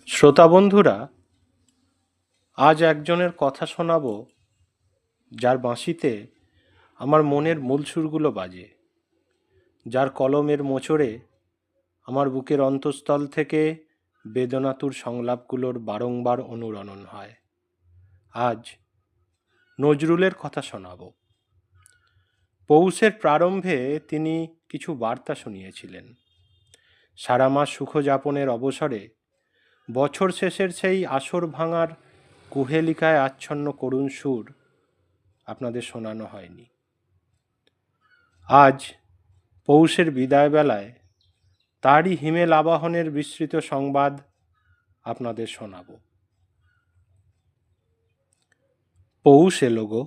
শ্রোতা বন্ধুরা, আজ একজনের কথা শোনাব যার বাঁশিতে আমার মনের মূল সুরগুলো বাজে, যার কলমের মোচড়ে আমার বুকের অন্তঃস্থল থেকে বেদনাতুর সংলাপগুলোর বারংবার অনুরণন হয়। আজ নজরুলের কথা শোনাব। পৌষের প্রারম্ভে তিনি কিছু বার্তা শুনিয়েছিলেন। সারা মাস সুখযাপনের অবসরে বছর শেষের সেই আসর ভাঙার কুহেলিকায় আচ্ছন্ন করুণ সুর আপনাদের শোনানো হয়নি। আজ পৌষের বিদায় বেলায় তারই হিমেল আবাহনের বিস্তৃত সংবাদ আপনাদের শোনাব। পৌষ এলো গো,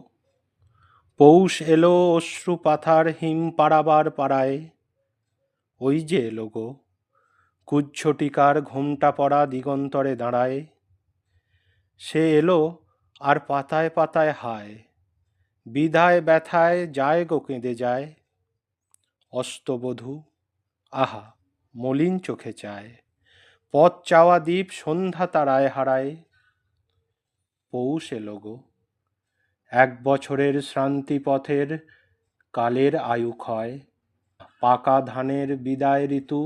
পৌষ এলো অশ্রু পাথার হিম পাড়াবার পাড়ায়। ওই যে এলো গো, কুজ্ঝটিকার ঘোমটা পড়া দিগন্তরে দাঁড়ায়। সে এলো আর পাতায় পাতায় হায়, বিধায় ব্যথায় যায় গো কেঁদে যায়। অস্তবধূ আহা মলিন চোখে চায়, পথ চাওয়া দ্বীপ সন্ধ্যা তারায় হারায়। পৌষ এলো গো, এক বছরের শ্রান্তি পথের কালের আয়ু ক্ষয়। পাকা ধানের বিদায় ঋতু,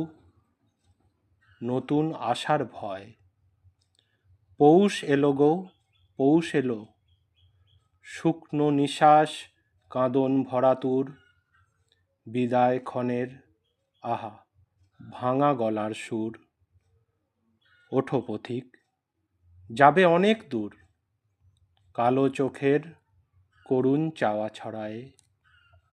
নতুন আশার ভয়। পৌষ এলো গো, পৌষ এলো, শুকনো নিশ্বাস কাঁদন ভরাতুর। বিদায় ক্ষণের আহা ভাঙা গলার সুর। ওঠো পথিক, যাবে অনেক দূর, কালো চোখের করুণ চাওয়া ছড়ায়।